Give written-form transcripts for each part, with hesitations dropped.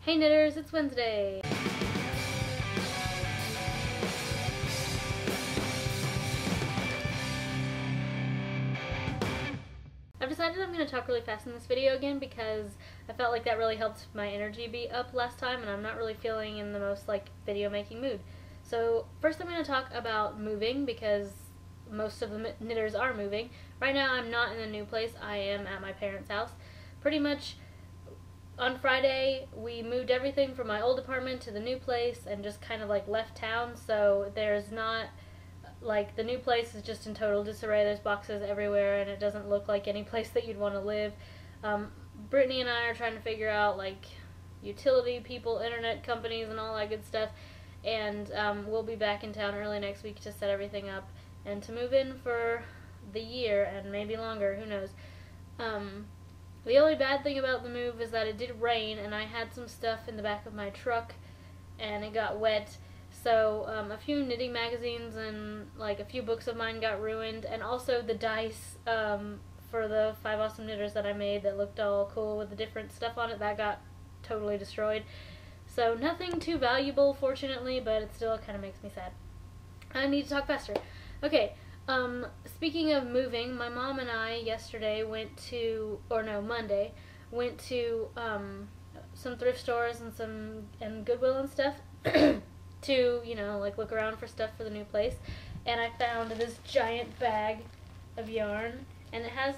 Hey knitters, it's Wednesday! I've decided I'm going to talk really fast in this video again because I felt like that really helped my energy be up last time and I'm not really feeling in the most video making mood. So first I'm going to talk about moving because most of the knitters are moving. Right now I'm not in a new place, I am at my parents' house. Pretty much on Friday we moved everything from my old apartment to the new place and just kind of left town, so there's not the new place is just in total disarray. There's boxes everywhere and it doesn't look like any place that you'd want to live. Brittany and I are trying to figure out utility people, internet companies and all that good stuff, and we'll be back in town early next week to set everything up and to move in for the year and maybe longer, who knows. The only bad thing about the move is that it did rain and I had some stuff in the back of my truck and it got wet. So a few knitting magazines and a few books of mine got ruined, and also the dice for the Five Awesome Knitters that I made that looked all cool with the different stuff on it, that got totally destroyed. So nothing too valuable, fortunately, but it still kind of makes me sad. I need to talk faster. Okay, speaking of moving, my mom and I yesterday Monday, went to some thrift stores and Goodwill and stuff to, look around for stuff for the new place, and I found this giant bag of yarn, and it has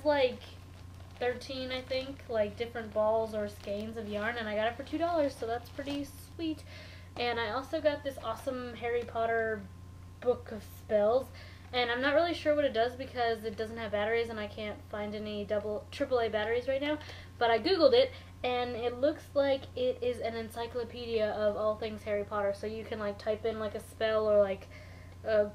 13, I think, different balls or skeins of yarn, and I got it for $2, so that's pretty sweet. And I also got this awesome Harry Potter book of spells, and I'm not really sure what it does because it doesn't have batteries and I can't find any AAA batteries right now, but I googled it and it looks like it is an encyclopedia of all things Harry Potter. So you can type in a spell or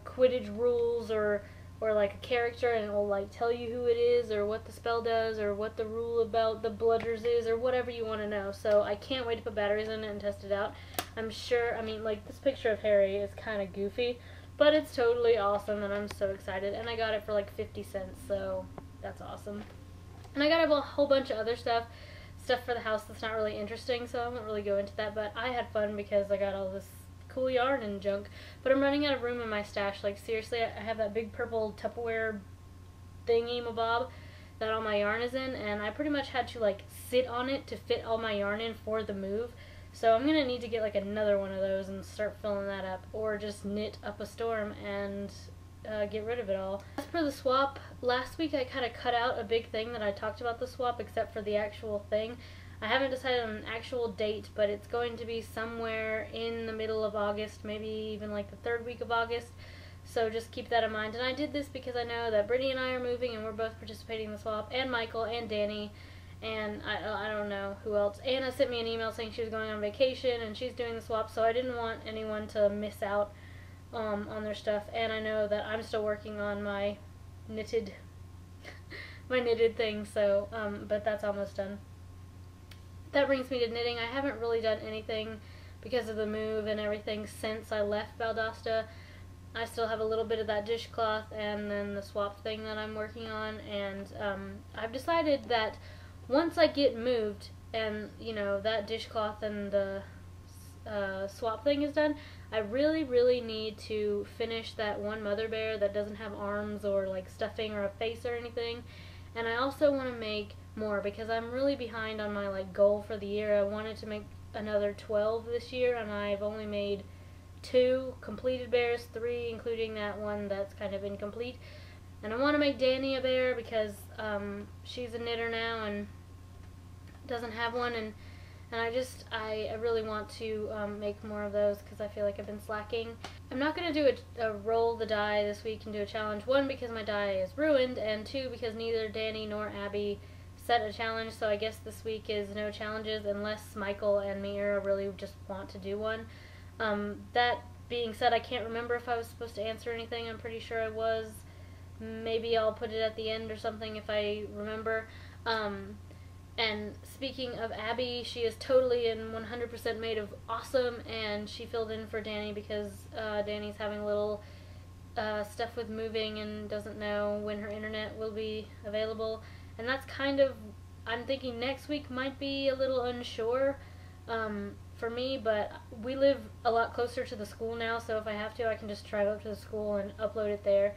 Quidditch rules or a character, and it will tell you who it is or what the spell does or what the rule about the bludgers is or whatever you want to know. So I can't wait to put batteries in it and test it out. I'm sure, this picture of Harry is kind of goofy, but it's totally awesome and I'm so excited. And I got it for 50 cents, so that's awesome. And I got a whole bunch of other stuff for the house that's not really interesting, so I won't really go into that, but I had fun because I got all this cool yarn and junk. But I'm running out of room in my stash. Seriously, I have that big purple Tupperware thingy-mabob that all my yarn is in, and I pretty much had to sit on it to fit all my yarn in for the move. So I'm gonna need to get another one of those and start filling that up, or just knit up a storm and get rid of it all. As for the swap, last week I kind of cut out a big thing that I talked about the swap except for the actual thing. I haven't decided on an actual date, but it's going to be somewhere in the middle of August, maybe even the third week of August. So just keep that in mind. And I did this because I know that Brittany and I are moving and we're both participating in the swap, and Michael and Danny, and I don't know who else. Anna sent me an email saying she was going on vacation and she's doing the swap, so I didn't want anyone to miss out on their stuff. And I know that I'm still working on my knitted thing, so but that's almost done. That brings me to knitting. I haven't really done anything because of the move and everything since I left Valdosta. I still have a little bit of that dishcloth and then the swap thing that I'm working on, and I've decided that once I get moved and that dishcloth and the swap thing is done, I really need to finish that one mother bear that doesn't have arms or stuffing or a face or anything. And I also want to make more because I'm really behind on my goal for the year. I wanted to make another 12 this year and I've only made 2 completed bears, 3 including that one that's kind of incomplete. And I want to make Danny a bear because she's a knitter now and doesn't have one, and I really want to make more of those because I feel like I've been slacking. I'm not going to do a roll the die this week and do a challenge, 1 because my die is ruined, and 2 because neither Danny nor Abby set a challenge, so I guess this week is no challenges unless Michael and Mira really just want to do one. That being said, I can't remember if I was supposed to answer anything. I'm pretty sure I was. Maybe I'll put it at the end or something if I remember. And speaking of Abby, she is totally and 100% made of awesome, and she filled in for Danny because Danny's having a little stuff with moving and doesn't know when her internet will be available. And that's kind of, I'm thinking next week might be a little unsure for me, but we live a lot closer to the school now, so if I have to, I can just drive up to the school and upload it there.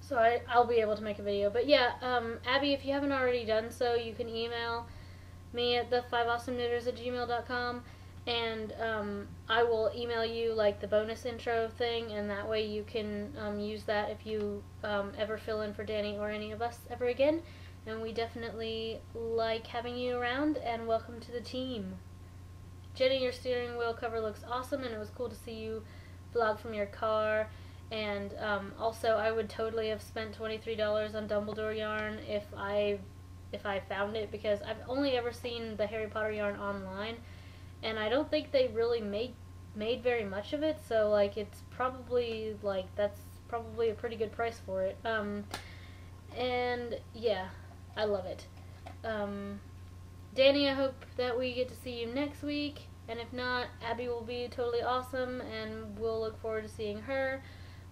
So I'll be able to make a video. But yeah, Abby, if you haven't already done so, you can email me at the fiveawesomeknitters@gmail.com, and I will email you like the bonus intro thing, and that way you can use that if you ever fill in for Danny or any of us ever again. And we definitely like having you around, and welcome to the team. Jenny, your steering wheel cover looks awesome, and it was cool to see you vlog from your car. And also, I would totally have spent $23 on Dumbledore yarn if I found it, because I've only ever seen the Harry Potter yarn online, and I don't think they really made very much of it, so like it's probably like that's probably a pretty good price for it. And yeah, I love it. Danny, I hope that we get to see you next week, and if not, Abby will be totally awesome, and we'll look forward to seeing her.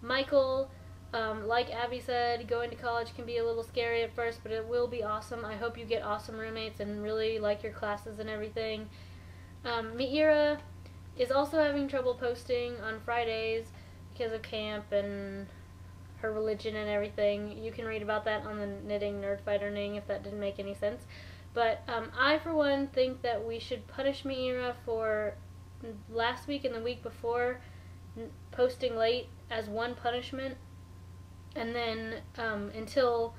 Michael, like Abby said, going to college can be a little scary at first, but it will be awesome. I hope you get awesome roommates and really like your classes and everything. Miira is also having trouble posting on Fridays because of camp and her religion and everything. You can read about that on the Knitting Nerdfighter if that didn't make any sense. But I, for one, think that we should punish Miira for last week and the week before posting late as one punishment, and then until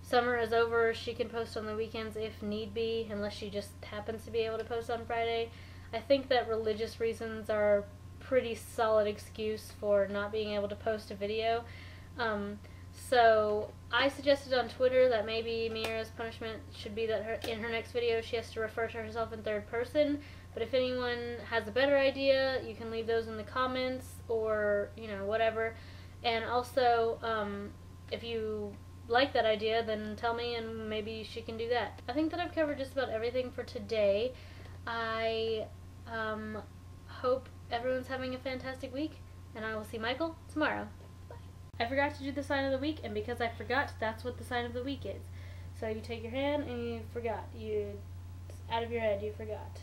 summer is over, she can post on the weekends if need be, unless she just happens to be able to post on Friday. I think that religious reasons are a pretty solid excuse for not being able to post a video. So I suggested on Twitter that maybe Miira's punishment should be that in her next video she has to refer to herself in third person. But if anyone has a better idea, you can leave those in the comments, or whatever. And also, if you like that idea, then tell me and maybe she can do that. I think that I've covered just about everything for today. I hope everyone's having a fantastic week, and I will see Michael tomorrow. I forgot to do the sign of the week, and because I forgot, that's what the sign of the week is. So you take your hand and you forgot. Out of your head, you forgot.